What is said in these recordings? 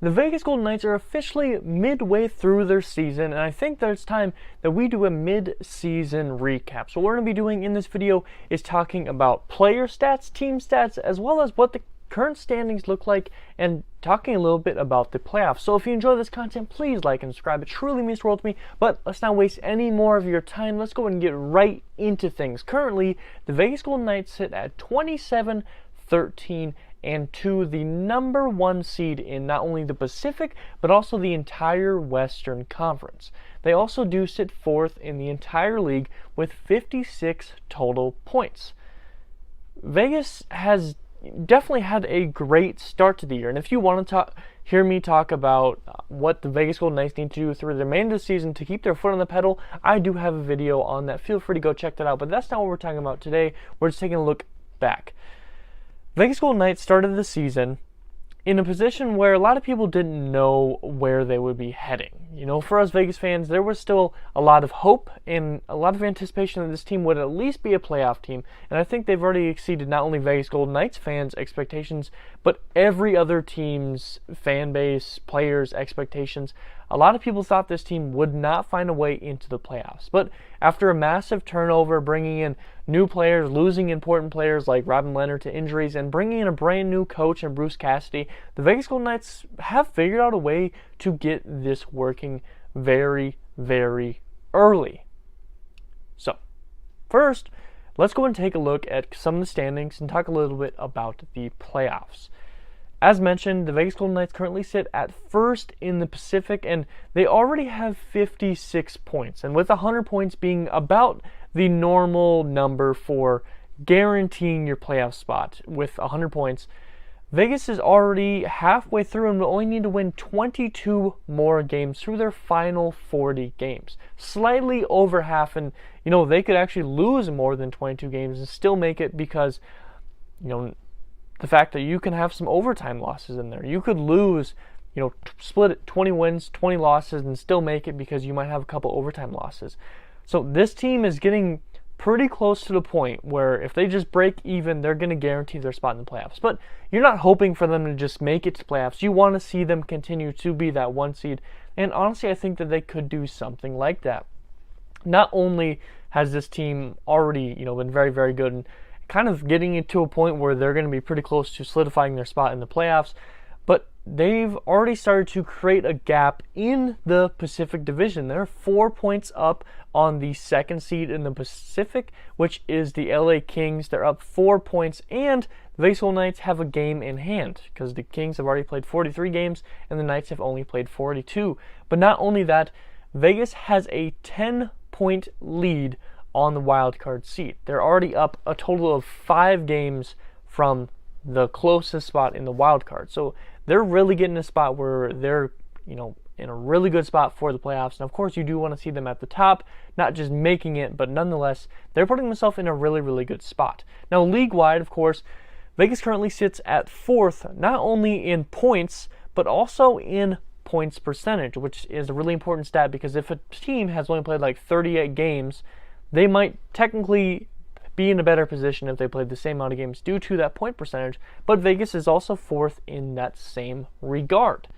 The Vegas Golden Knights are officially midway through their season, and I think that it's time that we do a mid-season recap. So what we're going to be doing in this video is talking about player stats, team stats, as well as what the current standings look like, and talking a little bit about the playoffs. So if you enjoy this content, please like and subscribe. It truly means the world to me. But let's not waste any more of your time. Let's go and get right into things. Currently, the Vegas Golden Knights sit at 27, 13, and 2, the number 1 seed in not only the Pacific, but also the entire Western Conference. They also do sit 4th in the entire league with 56 total points. Vegas has definitely had a great start to the year, and if you want to hear me talk about what the Vegas Golden Knights need to do through the remainder of the season to keep their foot on the pedal, I do have a video on that. Feel free to go check that out, but that's not what we're talking about today. We're just taking a look back. Vegas Golden Knights started the season in a position where a lot of people didn't know where they would be heading. You know, for us Vegas fans, there was still a lot of hope and a lot of anticipation that this team would at least be a playoff team. And I think they've already exceeded not only Vegas Golden Knights fans' expectations, but every other team's fan base, players' expectations. A lot of people thought this team would not find a way into the playoffs. But after a massive turnover, bringing in new players, losing important players like Robin Leonard to injuries, and bringing in a brand new coach in Bruce Cassidy, the Vegas Golden Knights have figured out a way to get this working very, very early. So, first, let's go and take a look at some of the standings and talk a little bit about the playoffs. As mentioned, the Vegas Golden Knights currently sit at 1st in the Pacific, and they already have 56 points. And with 100 points being about the normal number for guaranteeing your playoff spot with 100 points, Vegas is already halfway through and will only need to win 22 more games through their final 40 games. Slightly over half, and you know, they could actually lose more than 22 games and still make it because, you know, the fact that you can have some overtime losses in there. You could lose, you know, split it 20 wins, 20 losses, and still make it because you might have a couple overtime losses. So this team is getting pretty close to the point where if they just break even, they're going to guarantee their spot in the playoffs. But you're not hoping for them to just make it to playoffs. You want to see them continue to be that 1 seed. And honestly, I think that they could do something like that. Not only has this team already, you know, been very, very good and kind of getting it to a point where they're going to be pretty close to solidifying their spot in the playoffs, but they've already started to create a gap in the Pacific Division. They're 4 points up on the 2nd seed in the Pacific, which is the LA Kings. They're up 4 points, and the Vegas Golden Knights have a game in hand because the Kings have already played 43 games and the Knights have only played 42. But not only that, Vegas has a 10-point lead on the wild card seat. They're already up a total of 5 games from the closest spot in the wild card. So they're really getting a spot where they're, you know, in a really good spot for the playoffs. And of course, you do want to see them at the top, not just making it, but nonetheless, they're putting themselves in a really, really good spot. Now, league-wide, of course, Vegas currently sits at 4th, not only in points, but also in points percentage, which is a really important stat because if a team has only played like 38 games, they might technically be in a better position if they played the same amount of games due to that point percentage, but Vegas is also 4th in that same regard.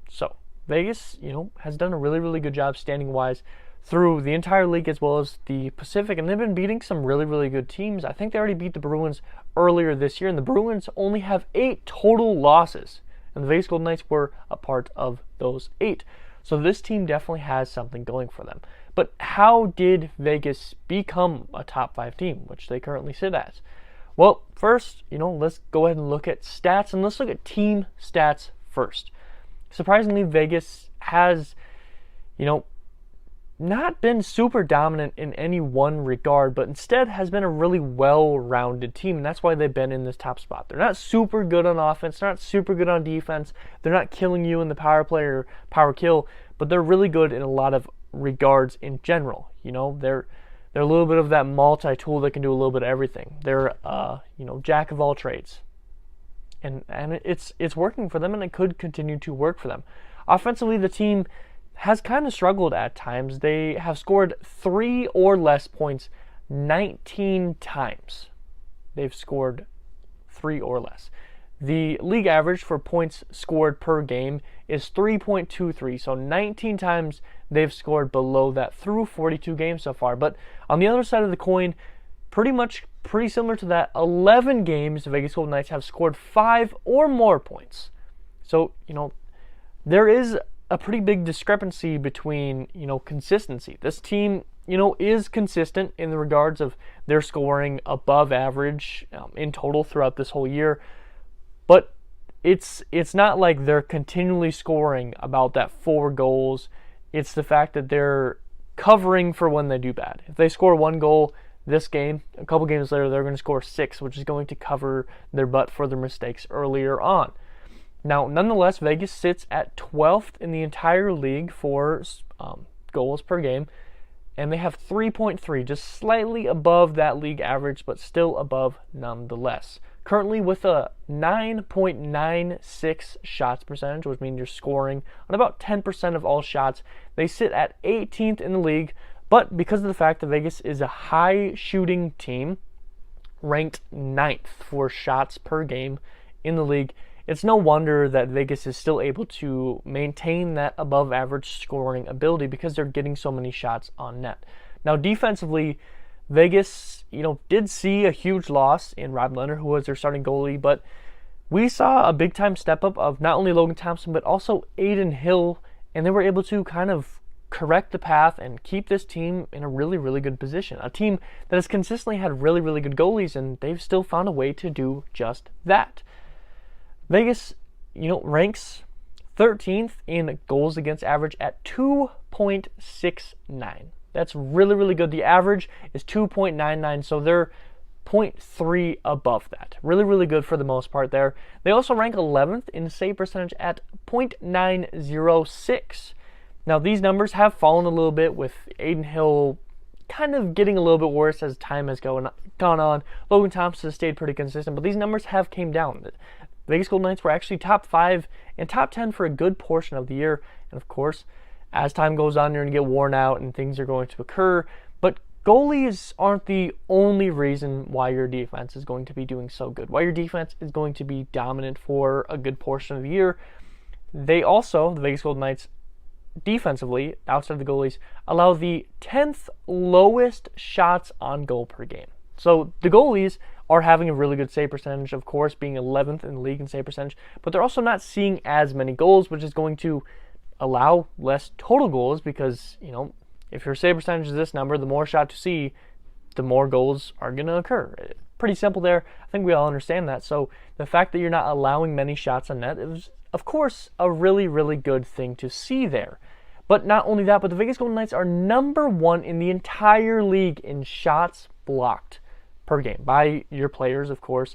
So, Vegas, you know, has done a really, really good job standing-wise through the entire league as well as the Pacific, and they've been beating some really, really good teams. I think they already beat the Bruins earlier this year, and the Bruins only have 8 total losses, and the Vegas Golden Knights were a part of those 8. So this team definitely has something going for them. But how did Vegas become a top 5 team, which they currently sit as? Well, first, you know, let's go ahead and look at stats, and let's look at team stats first. Surprisingly, Vegas has, you know, not been super dominant in any one regard, but instead has been a really well-rounded team, and that's why they've been in this top spot. They're not super good on offense, they're not super good on defense, they're not killing you in the power play or power kill, but they're really good in a lot of regards in general. You know, they're a little bit of that multi-tool that can do a little bit of everything. They're you know, jack of all trades, and it's working for them, and it could continue to work for them. Offensively, the team has kind of struggled at times. They have scored 3 or less points 19 times. They've scored 3 or less. the league average for points scored per game is 3.23, so 19 times they've scored below that through 42 games so far. But on the other side of the coin, pretty similar to that, 11 games the Vegas Golden Knights have scored 5 or more points. So, there is a pretty big discrepancy between, consistency. This team, is consistent in the regards of their scoring above average in total throughout this whole year. But it's not like they're continually scoring about that 4 goals. It's the fact that they're covering for when they do bad. If they score 1 goal this game, a couple games later they're going to score 6, which is going to cover their butt for their mistakes earlier on. Now, nonetheless, Vegas sits at 12th in the entire league for goals per game, and they have 3.3, just slightly above that league average, but still above nonetheless. Currently with a 9.96 shots percentage, which means you're scoring on about 10% of all shots. They sit at 18th in the league, but because of the fact that Vegas is a high-shooting team, ranked 9th for shots per game in the league, it's no wonder that Vegas is still able to maintain that above-average scoring ability because they're getting so many shots on net. Now, defensively, Vegas, did see a huge loss in Rob Leonard, who was their starting goalie, but we saw a big-time step-up of not only Logan Thompson, but also Aiden Hill, and they were able to kind of correct the path and keep this team in a really, really good position. A team that has consistently had really, really good goalies, and they've still found a way to do just that. Vegas, ranks 13th in goals against average at 2.69. That's really, really good. The average is 2.99, so they're 0.3 above that. Really, really good for the most part there. They also rank 11th in save percentage at 0.906. Now, these numbers have fallen a little bit with Aiden Hill kind of getting a little bit worse as time has gone on. Logan Thompson has stayed pretty consistent, but these numbers have came down. The Vegas Golden Knights were actually top 5 and top 10 for a good portion of the year. And of course, as time goes on, you're going to get worn out and things are going to occur. But goalies aren't the only reason why your defense is going to be doing so good, why your defense is going to be dominant for a good portion of the year. They also, the Vegas Golden Knights, defensively, outside of the goalies, allow the 10th lowest shots on goal per game. So the goalies are having a really good save percentage, of course, being 11th in the league in save percentage, but they're also not seeing as many goals, which is going to allow less total goals because, if your save percentage is this number, the more shots you see, the more goals are going to occur. Pretty simple there. I think we all understand that. So the fact that you're not allowing many shots on net is, of course, a really, really good thing to see there. But not only that, but the Vegas Golden Knights are number 1 in the entire league in shots blocked per game by your players, of course,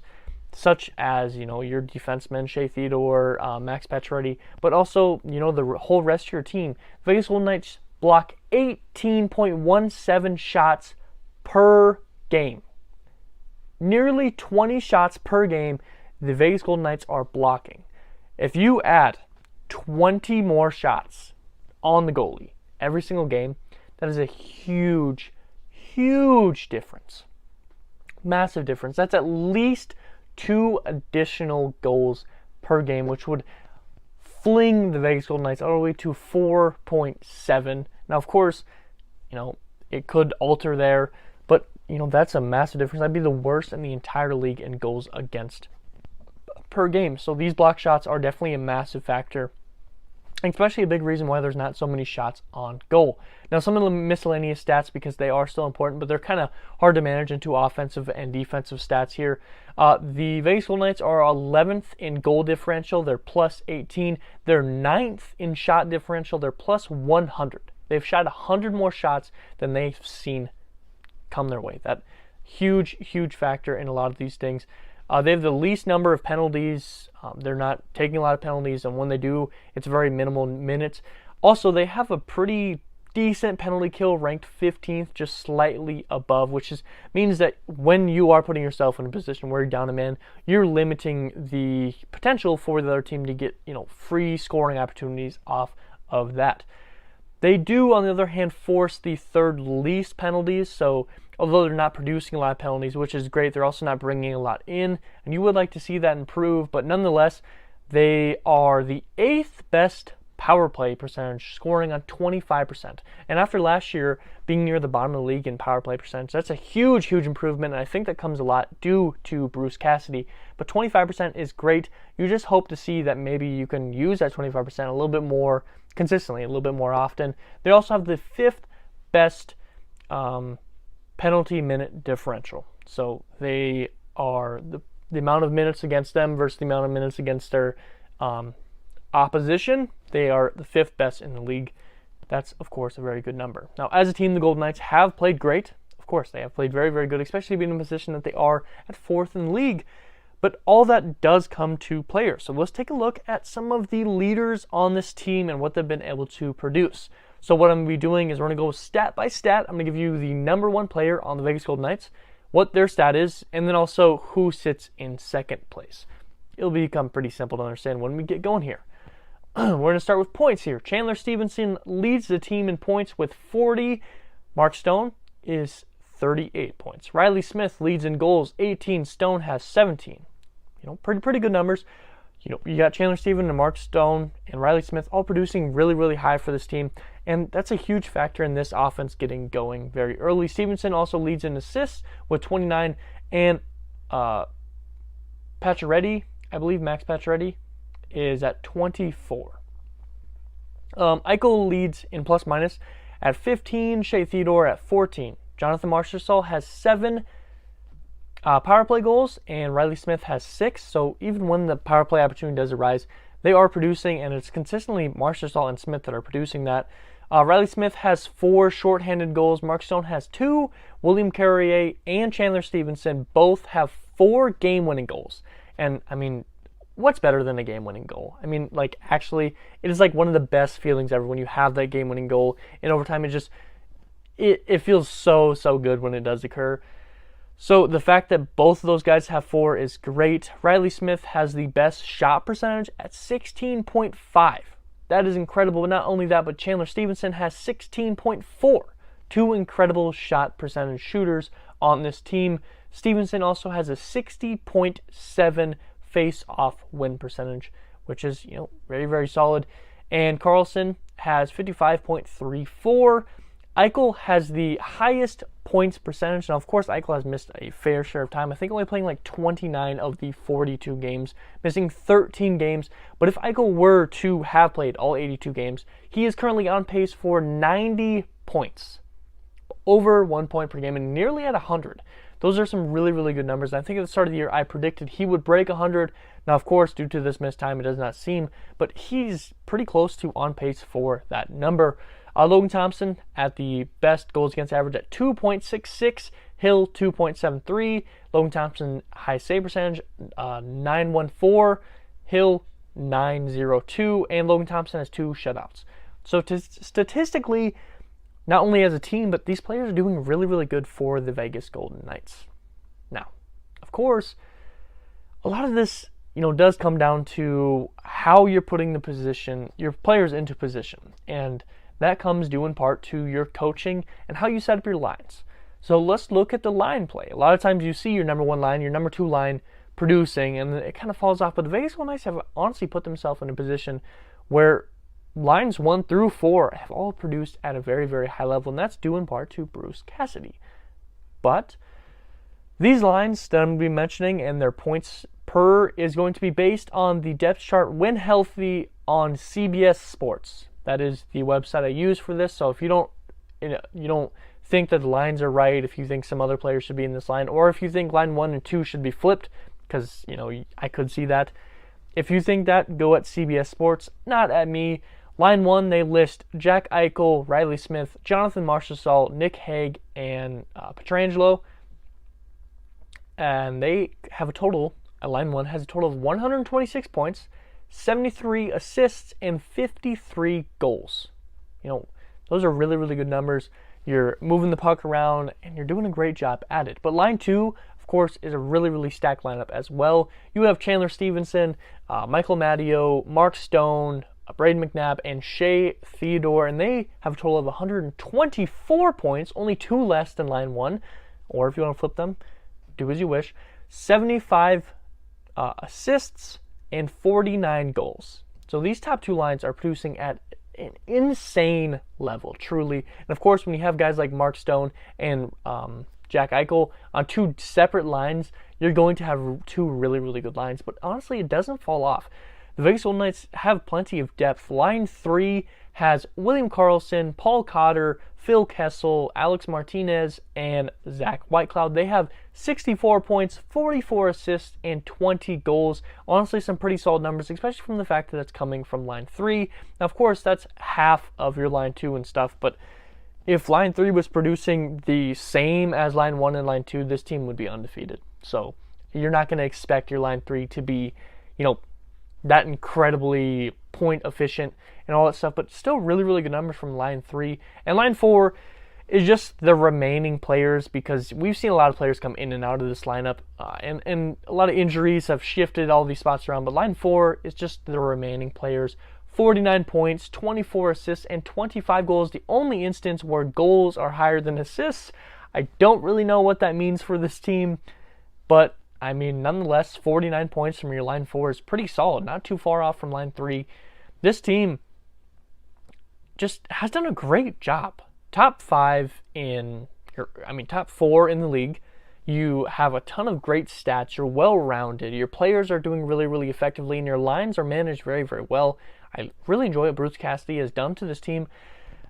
such as, your defensemen, Shea Theodore, Max Pacioretty, but also, the whole rest of your team. Vegas Golden Knights block 18.17 shots per game. Nearly 20 shots per game the Vegas Golden Knights are blocking. If you add 20 more shots on the goalie every single game, that is a huge, huge difference. Massive difference. That's at least 2 additional goals per game, which would fling the Vegas Golden Knights all the way to 4.7. Now, of course, it could alter there, but, that's a massive difference. That'd be the worst in the entire league in goals against per game. So these block shots are definitely a massive factor, especially a big reason why there's not so many shots on goal. Now, some of the miscellaneous stats, because they are still important, but they're kind of hard to manage into offensive and defensive stats here. The Vegas Golden Knights are 11th in goal differential. They're plus 18. They're 9th in shot differential. They're plus 100. They've shot 100 more shots than they've seen come their way. That huge, huge factor in a lot of these things. They have the least number of penalties. They're not taking a lot of penalties, and when they do, it's very minimal minutes. Also, they have a pretty decent penalty kill, ranked 15th, just slightly above, which means that when you are putting yourself in a position where you're down a man, you're limiting the potential for the other team to get, free scoring opportunities off of that. They do, on the other hand, force the 3rd least penalties, so although they're not producing a lot of penalties, which is great. They're also not bringing a lot in, and you would like to see that improve, but nonetheless, they are the 8th best power play percentage, scoring on 25%. And after last year being near the bottom of the league in power play percentage, that's a huge improvement, and I think that comes a lot due to Bruce Cassidy. But 25% is great. You just hope to see that maybe you can use that 25% a little bit more consistently, a little bit more often. They also have the 5th best penalty minute differential. So they are the amount of minutes against them versus the amount of minutes against their opposition. They are the 5th best in the league. That's, of course, a very good number. Now, as a team, the Golden Knights have played great. Of course, they have played very good, especially being in a position that they are at 4th in the league. But all that does come to players. So let's take a look at some of the leaders on this team and what they've been able to produce. So what I'm going to be doing is we're going to go stat by stat. I'm going to give you the number 1 player on the Vegas Golden Knights, what their stat is, and then also who sits in 2nd place. It'll become pretty simple to understand when we get going here. We're going to start with points here. Chandler Stevenson leads the team in points with 40. Mark Stone is 38 points. Riley Smith leads in goals, 18. Stone has 17. Pretty good numbers. You got Chandler Stevenson and Mark Stone and Riley Smith all producing really high for this team, and that's a huge factor in this offense getting going very early. Stevenson also leads in assists with 29, and Pacioretty, I believe Max Pacioretty, is at 24. Eichel leads in plus minus at 15. Shea Theodore at 14. Jonathan Marchessault has 7 power play goals, and Riley Smith has 6. So even when the power play opportunity does arise, they are producing, and it's consistently Marchessault and Smith that are producing that. Riley Smith has 4 shorthanded goals. Mark Stone has 2. William Carrier and Chandler Stevenson both have 4 game-winning goals. And, I mean, what's better than a game-winning goal? I mean, actually, it is one of the best feelings ever when you have that game-winning goal in overtime. It feels so good when it does occur. So the fact that both of those guys have 4 is great. Riley Smith has the best shot percentage at 16.5. That is incredible. But not only that, but Chandler Stevenson has 16.4. 2 incredible shot percentage shooters on this team. Stevenson also has a 60.7 face-off win percentage, which is, very solid. And Carlson has 55.34. Eichel has the highest points percentage. Now, of course, Eichel has missed a fair share of time. I think only playing 29 of the 42 games, missing 13 games. But if Eichel were to have played all 82 games, he is currently on pace for 90 points. Over 1 point per game and nearly at 100. Those are some really good numbers. I think at the start of the year, I predicted he would break 100. Now, of course, due to this missed time, it does not seem, but he's pretty close to on pace for that number. Logan Thompson at the best goals against average at 2.66. Hill 2.73. Logan Thompson high save percentage 914. Hill 902. And Logan Thompson has 2 shutouts. So statistically, not only as a team, but these players are doing really good for the Vegas Golden Knights. Now, of course, a lot of this, does come down to how you're putting your players into position. And that comes due in part to your coaching and how you set up your lines. So let's look at the line play. A lot of times you see your number 1 line, your number 2 line producing, and it kind of falls off. But the Vegas Golden Knights have honestly put themselves in a position where lines 1 through 4 have all produced at a very high level, and that's due in part to Bruce Cassidy. But these lines that I'm going to be mentioning and their points per is going to be based on the depth chart when healthy on CBS Sports. That is the website I use for this. So if you don't think that the lines are right, if you think some other players should be in this line, or if you think line 1 and 2 should be flipped, because I could see that. If you think that, go at CBS Sports, not at me. Line 1, they list Jack Eichel, Riley Smith, Jonathan Marchessault, Nick Hague, and Pietrangelo. And they have a total, line 1 has a total of 126 points, 73 assists, and 53 goals. Those are really good numbers. You're moving the puck around, and you're doing a great job at it. But line 2, of course, is a really stacked lineup as well. You have Chandler Stevenson, Michael Matteo, Mark Stone, Braden McNabb, and Shea Theodore, and they have a total of 124 points, only 2 less than line 1. or if you want to flip them, do as you wish. 75 assists and 49 goals. So these top two lines are producing at an insane level, truly. And of course, when you have guys like Mark Stone and Jack Eichel on two separate lines, you're going to have two really, really good lines. But honestly, it doesn't fall off. The Vegas Golden Knights have plenty of depth. Line 3 has William Karlsson, Paul Cotter, Phil Kessel, Alex Martinez, and Zach Whitecloud. They have 64 points, 44 assists, and 20 goals. Honestly, some pretty solid numbers, especially from the fact that it's coming from line 3. Now, of course, that's half of your line 2 and stuff, but if line 3 was producing the same as line 1 and line 2, this team would be undefeated. So you're not going to expect your line 3 to be, that incredibly point efficient and all that stuff, but still really, really good numbers from line 3. And line 4 is just the remaining players, because we've seen a lot of players come in and out of this lineup, and a lot of injuries have shifted all these spots around, but line 4 is just the remaining players. 49 points, 24 assists, and 25 goals. The only instance where goals are higher than assists. I don't really know what that means for this team, but I mean, nonetheless, 49 points from your line 4 is pretty solid, not too far off from line 3. This team just has done a great job. Top 4 in the league. You have a ton of great stats. You're well-rounded. Your players are doing really, really effectively, and your lines are managed very, very well. I really enjoy what Bruce Cassidy has done to this team.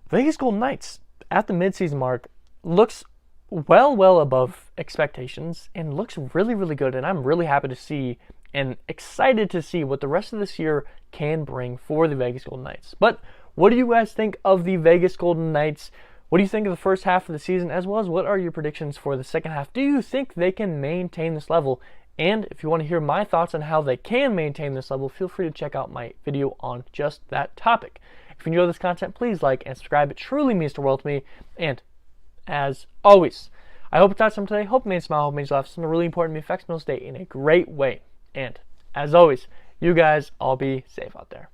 Vegas Golden Knights, at the midseason mark, looks well above expectations and looks really, really good. And I'm really happy to see and excited to see what the rest of this year can bring for the Vegas Golden Knights. But what do you guys think of the Vegas Golden Knights? What do you think of the first half of the season, as well as what are your predictions for the second half? Do you think they can maintain this level? And if you want to hear my thoughts on how they can maintain this level, feel free to check out my video on just that topic. If you enjoy this content, please like and subscribe. It truly means the world to me. And as always, I hope it taught something today. Hope it made you smile, hope it made you laugh. Something really important to me. Affects me stay in a great way. And as always, you guys all be safe out there.